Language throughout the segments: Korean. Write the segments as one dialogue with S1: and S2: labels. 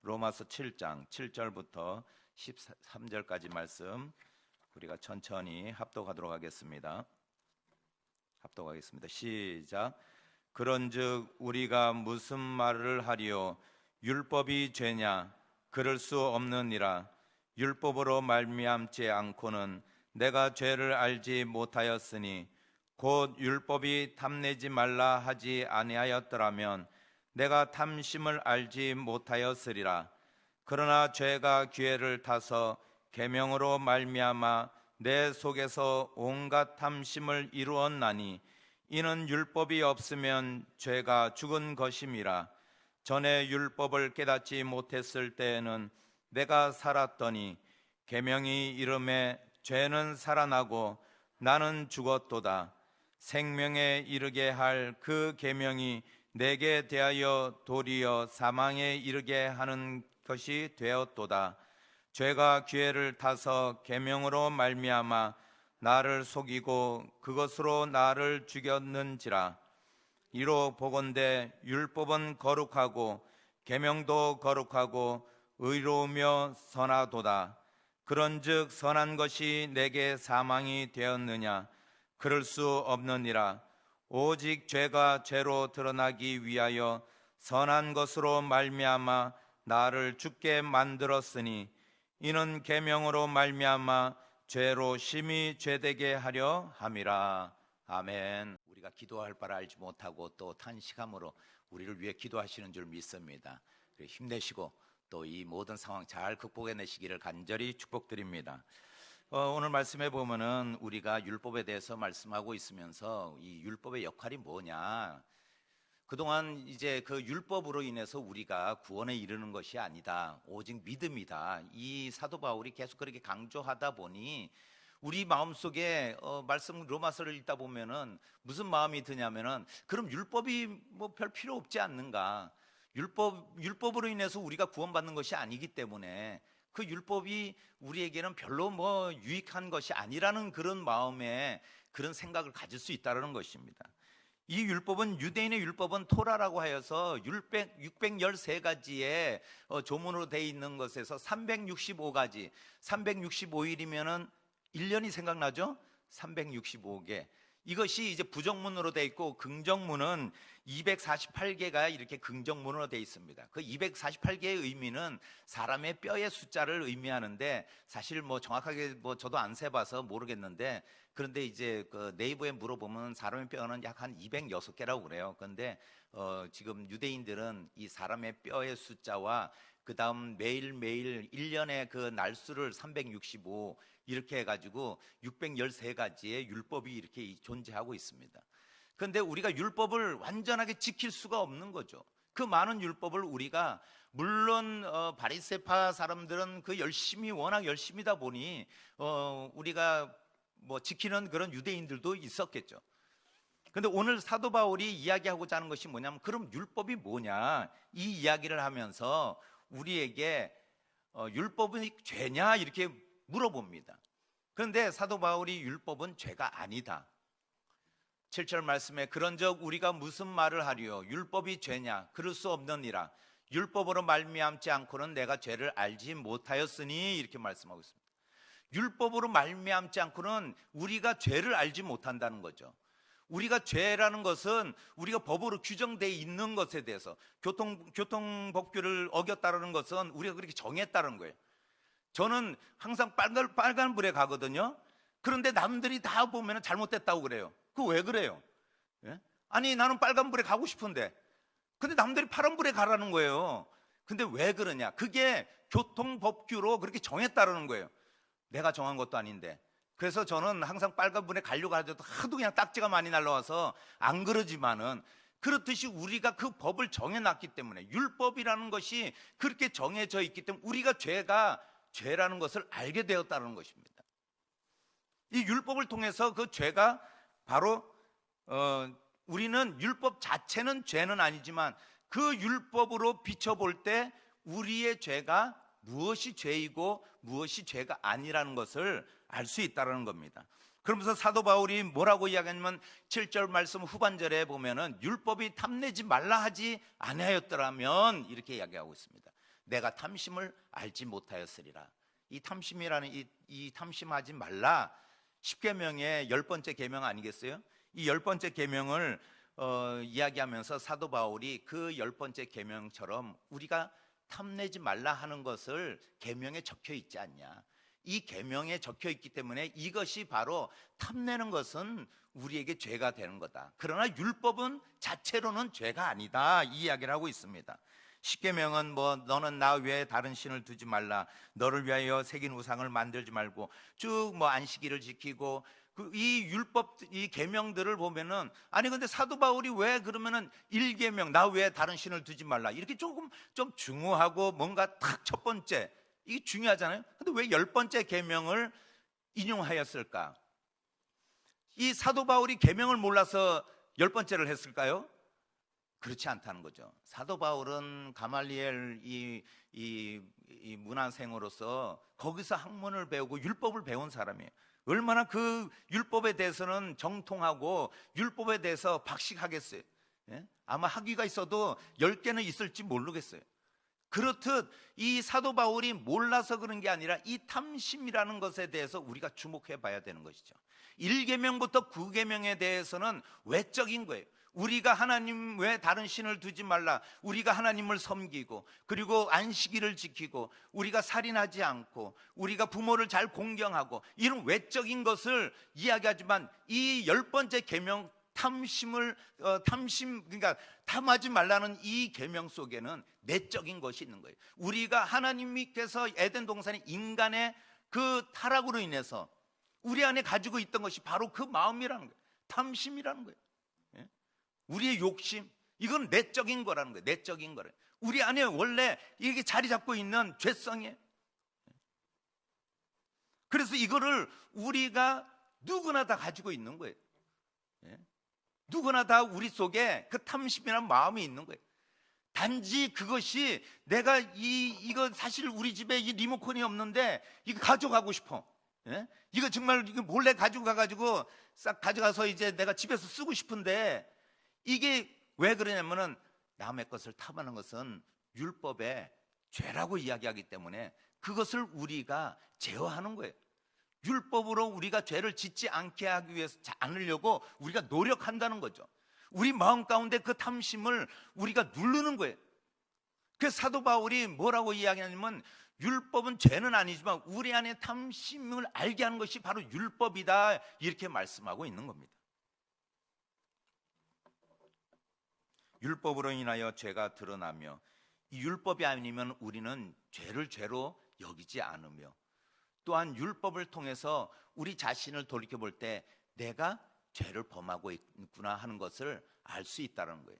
S1: 로마서 7장 7절부터 13절까지 말씀 우리가 천천히 합독하도록 하겠습니다. 시작. 그런즉 우리가 무슨 말을 하리요? 율법이 죄냐? 그럴 수 없느니라. 율법으로 말미암지 않고는 내가 죄를 알지 못하였으니 곧 율법이 탐내지 말라 하지 아니하였더라면 내가 탐심을 알지 못하였으리라. 그러나 죄가 기회를 타서 계명으로 말미암아 내 속에서 온갖 탐심을 이루었나니 이는 율법이 없으면 죄가 죽은 것임이라. 전에 율법을 깨닫지 못했을 때에는 내가 살았더니 계명이 이름에 죄는 살아나고 나는 죽었도다. 생명에 이르게 할 그 계명이 내게 대하여 도리어 사망에 이르게 하는 것이 되었도다. 죄가 기회를 타서 계명으로 말미암아 나를 속이고 그것으로 나를 죽였는지라. 이로 보건대 율법은 거룩하고 계명도 거룩하고 의로우며 선하도다. 그런즉 선한 것이 내게 사망이 되었느냐? 그럴 수 없느니라. 오직 죄가 죄로 드러나기 위하여 선한 것으로 말미암아 나를 죽게 만들었으니 이는 계명으로 말미암아 죄로 심히 죄되게 하려 함이라. 아멘. 우리가 기도할 바를 알지 못하고 또 탄식함으로 우리를 위해 기도하시는 줄 믿습니다. 힘내시고 또 이 모든 상황 잘 극복해내시기를 간절히 축복드립니다. 오늘 말씀에 보면은 우리가 율법에 대해서 말씀하고 있으면서 이 율법의 역할이 뭐냐, 그동안 이제 그 율법으로 인해서 우리가 구원에 이르는 것이 아니다, 오직 믿음이다, 이 사도 바울이 계속 그렇게 강조하다 보니 우리 마음속에 말씀 로마서를 읽다 보면은 무슨 마음이 드냐면은 그럼 율법이 뭐 별 필요 없지 않는가, 율법으로 인해서 우리가 구원받는 것이 아니기 때문에 그 율법이 우리에게는 별로 뭐 유익한 것이 아니라는 그런 마음에 그런 생각을 가질 수 있다는 것입니다. 이 율법은, 유대인의 율법은 토라라고 하여서 613가지의 조문으로 되어 있는 것에서 365가지, 365일이면은 1년이 생각나죠? 365개. 이것이 이제 부정문으로 되어 있고 긍정문은 248개가 이렇게 긍정문으로 되어 있습니다. 그 248개의 의미는 사람의 뼈의 숫자를 의미하는데, 사실 뭐 정확하게 뭐 저도 안 세봐서 모르겠는데, 그런데 이제 그 네이버에 물어보면 사람의 뼈는 약 한 206개라고 그래요. 그런데 지금 유대인들은 이 사람의 뼈의 숫자와 그 다음 매일매일 1년의 그 날수를 365 이렇게 해가지고 613가지의 율법이 이렇게 존재하고 있습니다. 그런데 우리가 율법을 완전하게 지킬 수가 없는 거죠. 그 많은 율법을 우리가, 물론 바리새파 사람들은 그 워낙 열심이다 보니 우리가 뭐 지키는 그런 유대인들도 있었겠죠. 그런데 오늘 사도 바울이 이야기하고자 하는 것이 뭐냐면, 그럼 율법이 뭐냐, 이 이야기를 하면서 우리에게 율법이 죄냐 이렇게 물어봅니다. 그런데 사도 바울이 율법은 죄가 아니다, 7절 말씀에 그런즉 우리가 무슨 말을 하리요? 율법이 죄냐? 그럴 수 없느니라. 율법으로 말미암지 않고는 내가 죄를 알지 못하였으니, 이렇게 말씀하고 있습니다. 율법으로 말미암지 않고는 우리가 죄를 알지 못한다는 거죠. 우리가 죄라는 것은 우리가 법으로 규정되어 있는 것에 대해서, 교통법규를 어겼다는 것은 우리가 그렇게 정했다는 거예요. 저는 항상 빨간불에 가거든요. 그런데 남들이 다 보면 잘못됐다고 그래요. 그거 왜 그래요? 예? 아니, 나는 빨간불에 가고 싶은데 근데 남들이 파란불에 가라는 거예요. 근데 왜 그러냐? 그게 교통법규로 그렇게 정했다는 거예요. 내가 정한 것도 아닌데. 그래서 저는 항상 빨간불에 가려고 하더라도 하도 그냥 딱지가 많이 날라와서 안 그러지만은, 그렇듯이 우리가 그 법을 정해놨기 때문에, 율법이라는 것이 그렇게 정해져 있기 때문에 우리가 죄라는 것을 알게 되었다는 것입니다. 이 율법을 통해서 그 죄가 바로 우리는 율법 자체는 죄는 아니지만 그 율법으로 비춰볼 때 우리의 죄가 무엇이 죄이고 무엇이 죄가 아니라는 것을 알 수 있다는 겁니다. 그러면서 사도 바울이 뭐라고 이야기하냐면 7절 말씀 후반절에 보면은 율법이 탐내지 말라 하지 아니하였더라면, 이렇게 이야기하고 있습니다. 내가 탐심을 알지 못하였으리라. 이 탐심이라는 이 탐심하지 말라, 십계명의 10번째 계명 아니겠어요? 이 10번째 계명을 이야기하면서 사도 바울이 그 10번째 계명처럼 우리가 탐내지 말라 하는 것을 계명에 적혀 있지 않냐. 이 계명에 적혀 있기 때문에 이것이 바로 탐내는 것은 우리에게 죄가 되는 거다. 그러나 율법은 자체로는 죄가 아니다, 이 이야기를 하고 있습니다. 십계명은 뭐 너는 나 외에 다른 신을 두지 말라, 너를 위하여 새긴 우상을 만들지 말고, 쭉 뭐 안식일을 지키고, 이 율법, 이 계명들을 보면은, 아니 근데 사도 바울이 왜 그러면은 1계명 나 외에 다른 신을 두지 말라 이렇게 조금 좀 중후하고 뭔가 딱 첫 번째 이게 중요하잖아요. 근데 왜 10번째 계명을 인용하였을까? 이 사도 바울이 계명을 몰라서 10번째를 했을까요? 그렇지 않다는 거죠. 사도 바울은 가말리엘 이 문화생으로서 거기서 학문을 배우고 율법을 배운 사람이에요. 얼마나 그 율법에 대해서는 정통하고 율법에 대해서 박식하겠어요. 예? 아마 학위가 있어도 10개는 있을지 모르겠어요. 그렇듯 이 사도 바울이 몰라서 그런 게 아니라 이 탐심이라는 것에 대해서 우리가 주목해 봐야 되는 것이죠. 1계명부터 9계명에 대해서는 외적인 거예요. 우리가 하나님 외에 다른 신을 두지 말라, 우리가 하나님을 섬기고, 그리고 안식일을 지키고, 우리가 살인하지 않고, 우리가 부모를 잘 공경하고, 이런 외적인 것을 이야기하지만 이 10번째 계명 그러니까 탐하지 말라는 이 계명 속에는 내적인 것이 있는 거예요. 우리가 하나님께서 에덴 동산에 인간의 그 타락으로 인해서 우리 안에 가지고 있던 것이 바로 그 마음이라는 거예요. 탐심이라는 거예요. 예? 우리의 욕심, 이건 내적인 거라는 거예요. 내적인 거예요. 우리 안에 원래 이게 자리 잡고 있는 죄성이에요. 그래서 이거를 우리가 누구나 다 가지고 있는 거예요. 예? 누구나 다 우리 속에 그 탐심이라는 마음이 있는 거예요. 단지 그것이 내가 이거 사실 우리 집에 이 리모컨이 없는데 이거 가져가고 싶어. 예? 이거 정말 이거 몰래 가지고 가가지고 싹 가져가서 이제 내가 집에서 쓰고 싶은데, 이게 왜 그러냐면은 남의 것을 탐하는 것은 율법의 죄라고 이야기하기 때문에 그것을 우리가 제어하는 거예요. 율법으로 우리가 죄를 짓지 않게 하기 위해서 않으려고 우리가 노력한다는 거죠. 우리 마음 가운데 그 탐심을 우리가 누르는 거예요. 그래서 사도 바울이 뭐라고 이야기하냐면, 율법은 죄는 아니지만 우리 안에 탐심을 알게 하는 것이 바로 율법이다, 이렇게 말씀하고 있는 겁니다. 율법으로 인하여 죄가 드러나며, 이 율법이 아니면 우리는 죄를 죄로 여기지 않으며, 또한 율법을 통해서 우리 자신을 돌이켜볼 때 내가 죄를 범하고 있구나 하는 것을 알 수 있다는 거예요.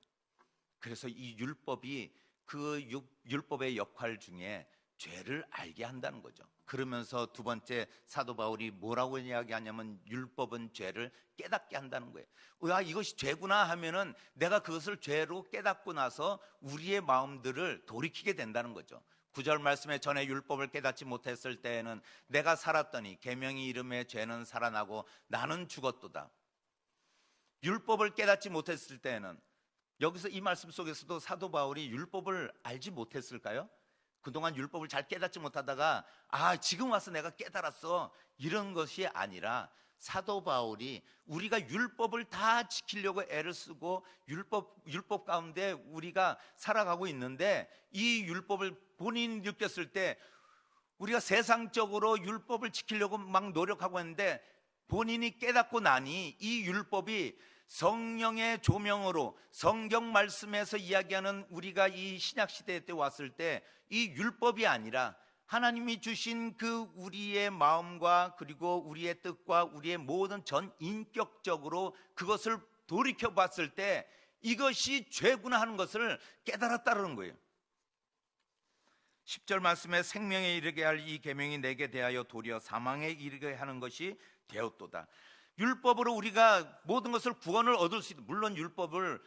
S1: 그래서 이 율법이 그 율법의 역할 중에 죄를 알게 한다는 거죠. 그러면서 두 번째 사도 바울이 뭐라고 이야기하냐면, 율법은 죄를 깨닫게 한다는 거예요. 야, 이것이 죄구나 하면은 내가 그것을 죄로 깨닫고 나서 우리의 마음들을 돌이키게 된다는 거죠. 9절 말씀에 전에 율법을 깨닫지 못했을 때에는 내가 살았더니 계명이 이름에 죄는 살아나고 나는 죽었도다. 율법을 깨닫지 못했을 때에는, 여기서 이 말씀 속에서도 사도 바울이 율법을 알지 못했을까요? 그동안 율법을 잘 깨닫지 못하다가 지금 와서 내가 깨달았어, 이런 것이 아니라 사도 바울이 우리가 율법을 다 지키려고 애를 쓰고 율법 가운데 우리가 살아가고 있는데, 이 율법을 본인이 느꼈을 때 우리가 세상적으로 율법을 지키려고 막 노력하고 있는데, 본인이 깨닫고 나니 이 율법이 성령의 조명으로 성경 말씀에서 이야기하는, 우리가 이 신약 시대 때 왔을 때 이 율법이 아니라 하나님이 주신 그 우리의 마음과 그리고 우리의 뜻과 우리의 모든 전 인격적으로 그것을 돌이켜 봤을 때 이것이 죄구나 하는 것을 깨달았다는 거예요. 10절 말씀에 생명에 이르게 할 이 계명이 내게 대하여 도리어 사망에 이르게 하는 것이 되었도다. 율법으로 우리가 모든 것을 구원을 얻을 수 있다. 물론 율법을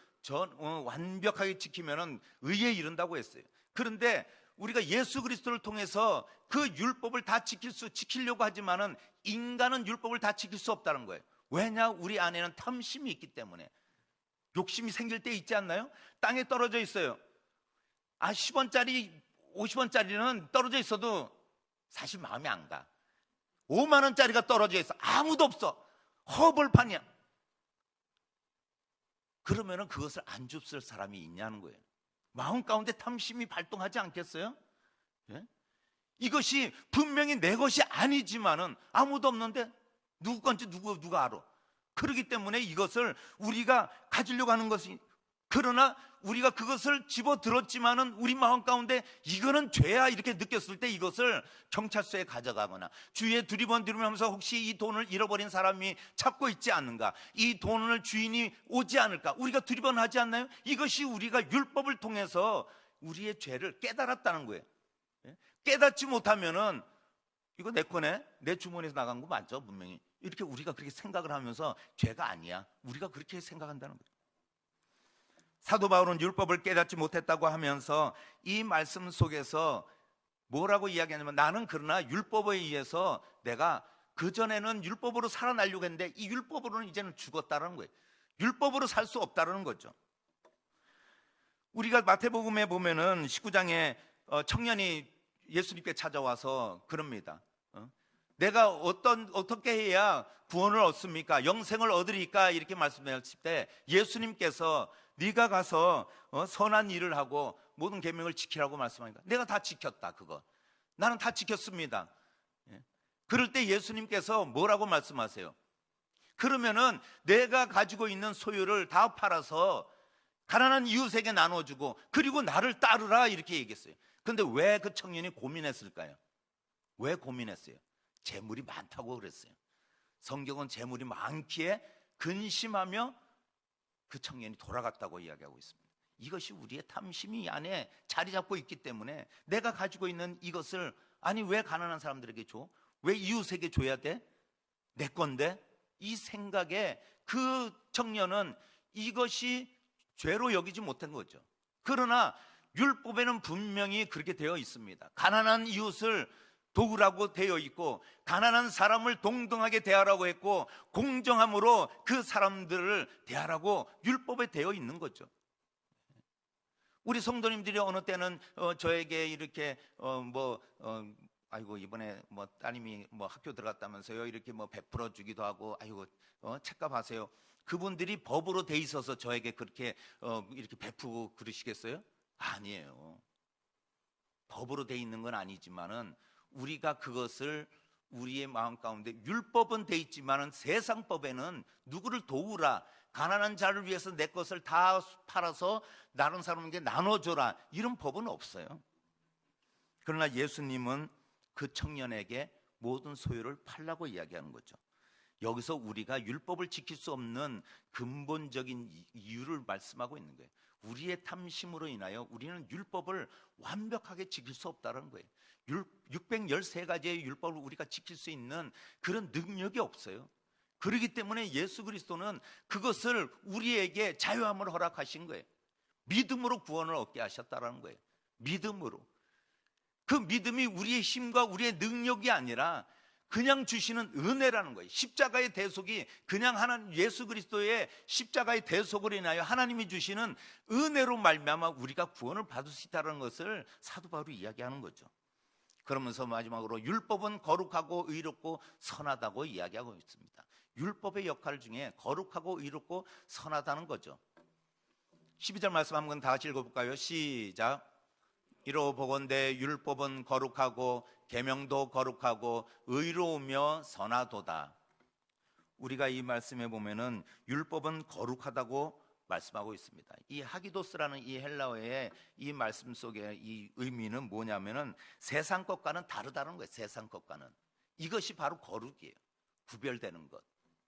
S1: 완벽하게 지키면은 의에 이른다고 했어요. 그런데 우리가 예수 그리스도를 통해서 그 율법을 다 지키려고 하지만은 인간은 율법을 다 지킬 수 없다는 거예요. 왜냐? 우리 안에는 탐심이 있기 때문에. 욕심이 생길 때 있지 않나요? 땅에 떨어져 있어요. 10원짜리 50원짜리는 떨어져 있어도 사실 마음이 안 가. 5만 원짜리가 떨어져 있어. 아무도 없어. 허벌판이야. 그러면은 그것을 안 줍쓸 사람이 있냐는 거예요. 마음 가운데 탐심이 발동하지 않겠어요? 예? 이것이 분명히 내 것이 아니지만은 아무도 없는데 누구 건지 누가 알아. 그렇기 때문에 이것을 우리가 가지려고 하는 것이, 그러나 우리가 그것을 집어들었지만은 우리 마음 가운데 이거는 죄야 이렇게 느꼈을 때 이것을 경찰서에 가져가거나 주위에 두리번두리면서 혹시 이 돈을 잃어버린 사람이 찾고 있지 않는가, 이 돈을 주인이 오지 않을까 우리가 두리번하지 않나요? 이것이 우리가 율법을 통해서 우리의 죄를 깨달았다는 거예요. 깨닫지 못하면은 이거 내 거네, 내 주머니에서 나간 거 맞죠? 분명히 이렇게 우리가 그렇게 생각을 하면서 죄가 아니야, 우리가 그렇게 생각한다는 거예요. 사도 바울은 율법을 깨닫지 못했다고 하면서 이 말씀 속에서 뭐라고 이야기하냐면, 나는 그러나 율법에 의해서 내가 그전에는 율법으로 살아나려고 했는데 이 율법으로는 이제는 죽었다는 거예요. 율법으로 살 수 없다는 거죠. 우리가 마태복음에 보면은 19장에 청년이 예수님께 찾아와서 그럽니다. 내가 어떻게 해야 구원을 얻습니까? 영생을 얻으리까? 이렇게 말씀하실 때 예수님께서 네가 가서 선한 일을 하고 모든 계명을 지키라고 말씀하니까 내가 다 지켰다. 그거 나는 다 지켰습니다. 그럴 때 예수님께서 뭐라고 말씀하세요? 그러면은 내가 가지고 있는 소유를 다 팔아서 가난한 이웃에게 나눠주고 그리고 나를 따르라 이렇게 얘기했어요. 그런데 왜 그 청년이 고민했을까요? 왜 고민했어요? 재물이 많다고 그랬어요. 성경은 재물이 많기에 근심하며 그 청년이 돌아갔다고 이야기하고 있습니다. 이것이 우리의 탐심이 안에 자리 잡고 있기 때문에 내가 가지고 있는 이것을, 아니 왜 가난한 사람들에게 줘? 왜 이웃에게 줘야 돼? 내 건데? 이 생각에 그 청년은 이것이 죄로 여기지 못한 거죠. 그러나 율법에는 분명히 그렇게 되어 있습니다. 가난한 이웃을 도우라고 되어 있고 가난한 사람을 동등하게 대하라고 했고 공정함으로 그 사람들을 대하라고 율법에 되어 있는 거죠. 우리 성도님들이 어느 때는 저에게 이렇게 아이고 이번에 뭐 따님이 뭐 학교 들어갔다면서요 이렇게 뭐 베풀어 주기도 하고 아이고 책값 하세요. 그분들이 법으로 돼 있어서 저에게 그렇게 이렇게 베푸고 그러시겠어요? 아니에요. 법으로 돼 있는 건 아니지만은 우리가 그것을 우리의 마음 가운데, 율법은 돼 있지만은 세상법에는 누구를 도우라, 가난한 자를 위해서 내 것을 다 팔아서 다른 사람에게 나눠줘라 이런 법은 없어요. 그러나 예수님은 그 청년에게 모든 소유를 팔라고 이야기하는 거죠. 여기서 우리가 율법을 지킬 수 없는 근본적인 이유를 말씀하고 있는 거예요. 우리의 탐심으로 인하여 우리는 율법을 완벽하게 지킬 수 없다는 거예요. 613가지의 율법을 우리가 지킬 수 있는 그런 능력이 없어요. 그렇기 때문에 예수 그리스도는 그것을 우리에게 자유함을 허락하신 거예요. 믿음으로 구원을 얻게 하셨다는 거예요. 믿음으로. 그 믿음이 우리의 힘과 우리의 능력이 아니라 그냥 주시는 은혜라는 거예요. 십자가의 대속이 그냥 하나님 예수 그리스도의 십자가의 대속으로 인하여 하나님이 주시는 은혜로 말미암아 우리가 구원을 받을 수 있다는 것을 사도 바울이 이야기하는 거죠. 그러면서 마지막으로 율법은 거룩하고 의롭고 선하다고 이야기하고 있습니다. 율법의 역할 중에 거룩하고 의롭고 선하다는 거죠. 12절 말씀 한번 다 같이 읽어볼까요? 시작. 이로보건대 율법은 거룩하고 계명도 거룩하고 의로우며 선하도다. 우리가 이 말씀에 보면은 율법은 거룩하다고 말씀하고 있습니다. 이 하기도스라는 이 헬라어의 이 말씀 속에 이 의미는 뭐냐면은 세상 것과는 다르다는 거예요. 세상 것과는. 이것이 바로 거룩이에요. 구별되는 것.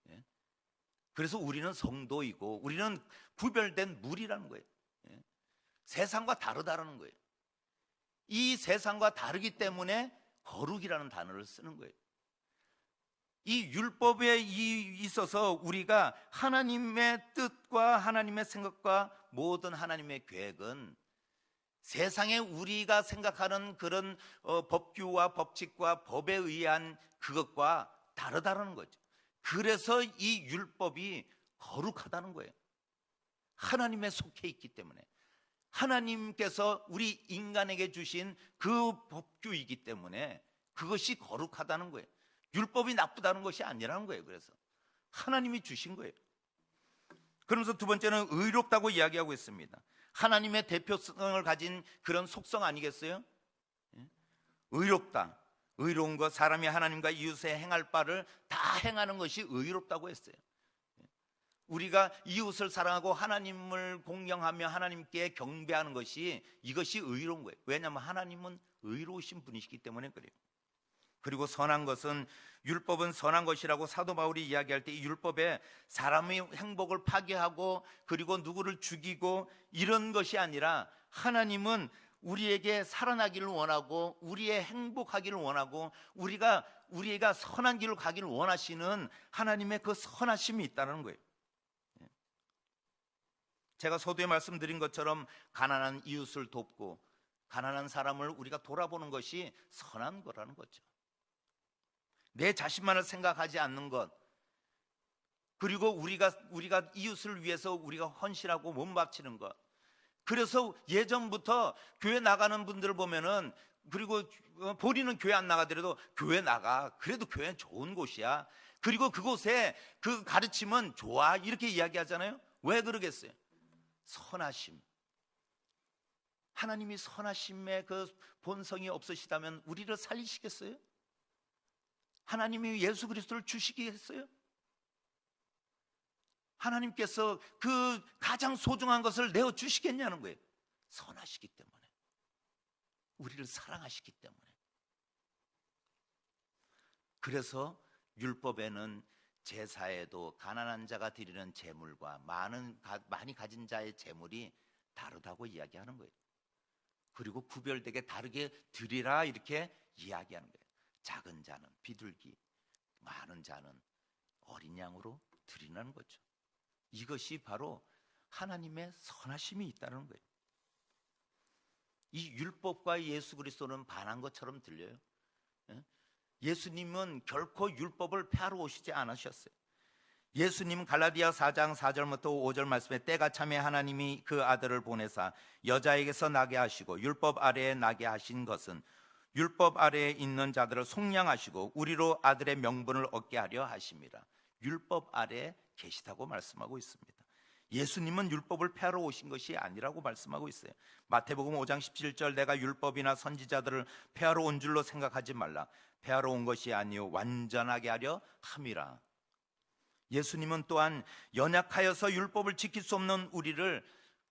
S1: 예? 그래서 우리는 성도이고 우리는 구별된 물이라는 거예요. 예? 세상과 다르다는 거예요. 이 세상과 다르기 때문에 거룩이라는 단어를 쓰는 거예요. 이 율법에 있어서 우리가 하나님의 뜻과 하나님의 생각과 모든 하나님의 계획은 세상에 우리가 생각하는 그런 법규와 법칙과 법에 의한 그것과 다르다는 거죠. 그래서 이 율법이 거룩하다는 거예요. 하나님에 속해 있기 때문에, 하나님께서 우리 인간에게 주신 그 법규이기 때문에 그것이 거룩하다는 거예요. 율법이 나쁘다는 것이 아니라는 거예요. 그래서 하나님이 주신 거예요. 그러면서 두 번째는 의롭다고 이야기하고 있습니다. 하나님의 대표성을 가진 그런 속성 아니겠어요? 의롭다. 의로운 것, 사람이 하나님과 이웃에 행할 바를 다 행하는 것이 의롭다고 했어요. 우리가 이웃을 사랑하고 하나님을 공경하며 하나님께 경배하는 것이, 이것이 의로운 거예요. 왜냐하면 하나님은 의로우신 분이시기 때문에 그래요. 그리고 선한 것은, 율법은 선한 것이라고 사도 바울이 이야기할 때 이 율법에 사람의 행복을 파괴하고 그리고 누구를 죽이고 이런 것이 아니라, 하나님은 우리에게 살아나기를 원하고 우리의 행복하기를 원하고 우리가 선한 길을 가기를 원하시는 하나님의 그 선하심이 있다는 거예요. 제가 서두에 말씀드린 것처럼 가난한 이웃을 돕고 가난한 사람을 우리가 돌아보는 것이 선한 거라는 거죠. 내 자신만을 생각하지 않는 것, 그리고 우리가 이웃을 위해서 우리가 헌신하고 몸 바치는 것. 그래서 예전부터 교회 나가는 분들을 보면은, 그리고 본인은 교회 안 나가더라도 교회 나가, 그래도 교회는 좋은 곳이야, 그리고 그곳에 그 가르침은 좋아, 이렇게 이야기하잖아요. 왜 그러겠어요? 선하심. 하나님이 선하심의 그 본성이 없으시다면 우리를 살리시겠어요? 하나님이 예수 그리스도를 주시겠어요? 하나님께서 그 가장 소중한 것을 내어 주시겠냐는 거예요. 선하시기 때문에, 우리를 사랑하시기 때문에. 그래서 율법에는 제사에도 가난한 자가 드리는 제물과 많이 가진 자의 제물이 다르다고 이야기하는 거예요. 그리고 구별되게 다르게 드리라, 이렇게 이야기하는 거예요. 작은 자는 비둘기, 많은 자는 어린 양으로 드리는 거죠. 이것이 바로 하나님의 선하심이 있다는 거예요. 이 율법과 예수 그리스도는 반한 것처럼 들려요. 예수님은 결코 율법을 폐하러 오시지 않으셨어요. 예수님은 갈라디아 4장 4절부터 5절 말씀에, 때가 참에 하나님이 그 아들을 보내사 여자에게서 나게 하시고 율법 아래에 나게 하신 것은 율법 아래에 있는 자들을 속량하시고 우리로 아들의 명분을 얻게 하려 하심이라. 율법 아래에 계시다고 말씀하고 있습니다. 예수님은 율법을 폐하러 오신 것이 아니라고 말씀하고 있어요. 마태복음 5장 17절, 내가 율법이나 선지자들을 폐하러 온 줄로 생각하지 말라. 폐하러 온 것이 아니요 완전하게 하려 함이라. 예수님은 또한 연약하여서 율법을 지킬 수 없는 우리를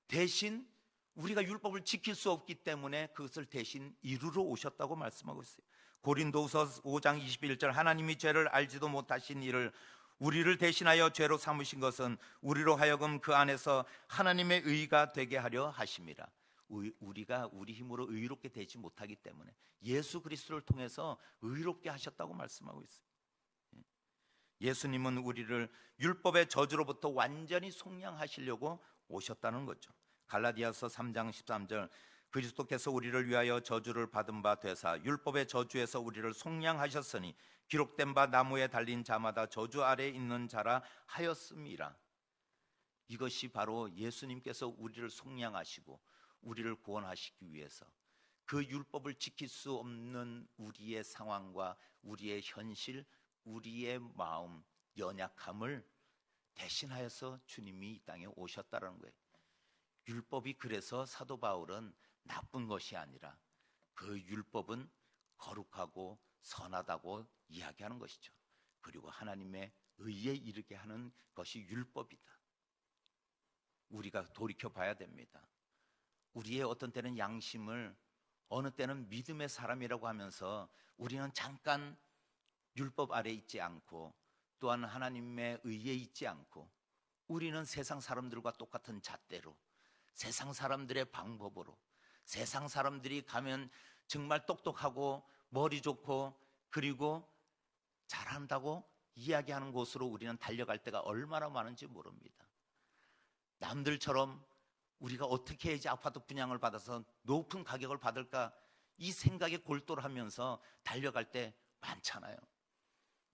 S1: 대신, 우리가 율법을 지킬 수 없기 때문에 그것을 대신 이루러 오셨다고 말씀하고 있어요. 고린도후서 5장 21절, 하나님이 죄를 알지도 못하신 이를 우리를 대신하여 죄로 삼으신 것은 우리로 하여금 그 안에서 하나님의 의가 되게 하려 하심이라. 우리가 우리 힘으로 의롭게 되지 못하기 때문에 예수 그리스도를 통해서 의롭게 하셨다고 말씀하고 있어요. 예수님은 우리를 율법의 저주로부터 완전히 속량하시려고 오셨다는 거죠. 갈라디아서 3장 13절, 그리스도께서 우리를 위하여 저주를 받은 바 되사 율법의 저주에서 우리를 속량하셨으니 기록된 바 나무에 달린 자마다 저주 아래에 있는 자라 하였음이라. 이것이 바로 예수님께서 우리를 속량하시고 우리를 구원하시기 위해서 그 율법을 지킬 수 없는 우리의 상황과 우리의 현실, 우리의 마음, 연약함을 대신하여서 주님이 이 땅에 오셨다는 거예요. 율법이, 그래서 사도 바울은 나쁜 것이 아니라 그 율법은 거룩하고 선하다고 이야기하는 것이죠. 그리고 하나님의 의에 이르게 하는 것이 율법이다. 우리가 돌이켜 봐야 됩니다. 우리의 어떤 때는 양심을, 어느 때는 믿음의 사람이라고 하면서 우리는 잠깐 율법 아래 있지 않고 또한 하나님의 의에 있지 않고 우리는 세상 사람들과 똑같은 잣대로, 세상 사람들의 방법으로, 세상 사람들이 가면 정말 똑똑하고 머리 좋고 그리고 잘한다고 이야기하는 곳으로 우리는 달려갈 때가 얼마나 많은지 모릅니다. 남들처럼 우리가 어떻게 해야지 아파트 분양을 받아서 높은 가격을 받을까, 이 생각에 골똘하면서 달려갈 때 많잖아요.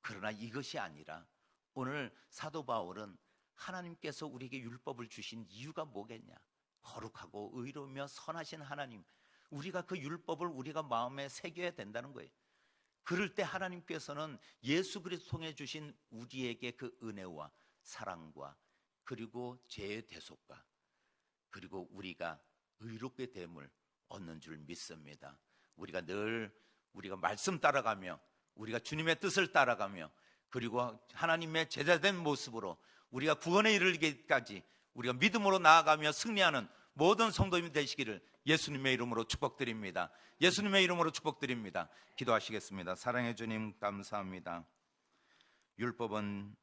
S1: 그러나 이것이 아니라 오늘 사도 바울은 하나님께서 우리에게 율법을 주신 이유가 뭐겠냐? 거룩하고 의로우며 선하신 하나님, 우리가 그 율법을 우리가 마음에 새겨야 된다는 거예요. 그럴 때 하나님께서는 예수 그리스도 통해 주신 우리에게 그 은혜와 사랑과 그리고 죄의 대속과 그리고 우리가 의롭게 됨을 얻는 줄 믿습니다. 우리가 늘 우리가 말씀 따라가며 우리가 주님의 뜻을 따라가며 그리고 하나님의 제자된 모습으로 우리가 구원에 이르기까지 우리가 믿음으로 나아가며 승리하는 모든 성도님 되시기를 예수님의 이름으로 축복드립니다. 예수님의 이름으로 축복드립니다. 기도하시겠습니다. 사랑의 주님, 감사합니다. 율법은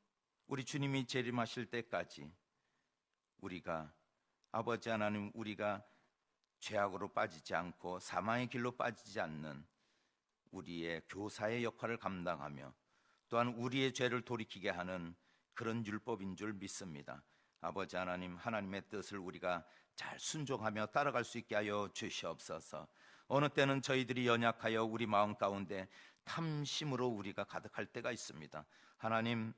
S1: 우리 주님이 재림하실 때까지 우리가 아버지 하나님, 우리가 죄악으로 빠지지 않고 사망의 길로 빠지지 않는 우리의 교사의 역할을 감당하며 또한 우리의 죄를 돌이키게 하는 그런 율법인 줄 믿습니다. 아버지 하나님, 하나님의 뜻을 우리가 잘 순종하며 따라갈 수 있게 하여 주시옵소서. 어느 때는 저희들이 연약하여 우리 마음 가운데 탐심으로 우리가 가득할 때가 있습니다. 하나님,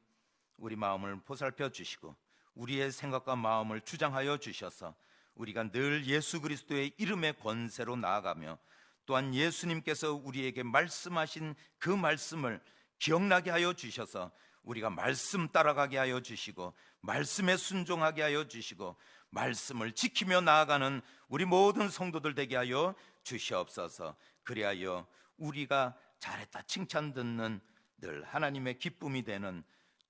S1: 우리 마음을 보살펴 주시고 우리의 생각과 마음을 주장하여 주셔서 우리가 늘 예수 그리스도의 이름의 권세로 나아가며 또한 예수님께서 우리에게 말씀하신 그 말씀을 기억나게 하여 주셔서 우리가 말씀 따라가게 하여 주시고 말씀에 순종하게 하여 주시고 말씀을 지키며 나아가는 우리 모든 성도들 되게 하여 주시옵소서. 그리하여 우리가 잘했다 칭찬 듣는 늘 하나님의 기쁨이 되는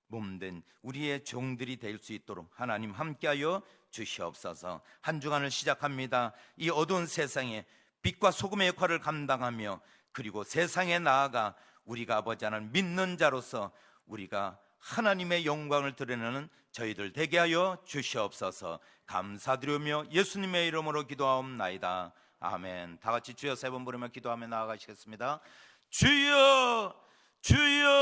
S1: 몸된 우리의 종들이 될 수 있도록 하나님 함께하여 주시옵소서. 한 주간을 시작합니다. 이 어두운 세상에 빛과 소금의 역할을 감당하며 그리고 세상에 나아가 우리가 아버지 하나님 믿는 자로서 우리가 하나님의 영광을 드러내는 저희들 되게 하여 주시옵소서. 감사드리며 예수님의 이름으로 기도하옵나이다. 아멘. 다 같이 주여 세 번 부르며 기도하며 나아가시겠습니다. 주여, 주여,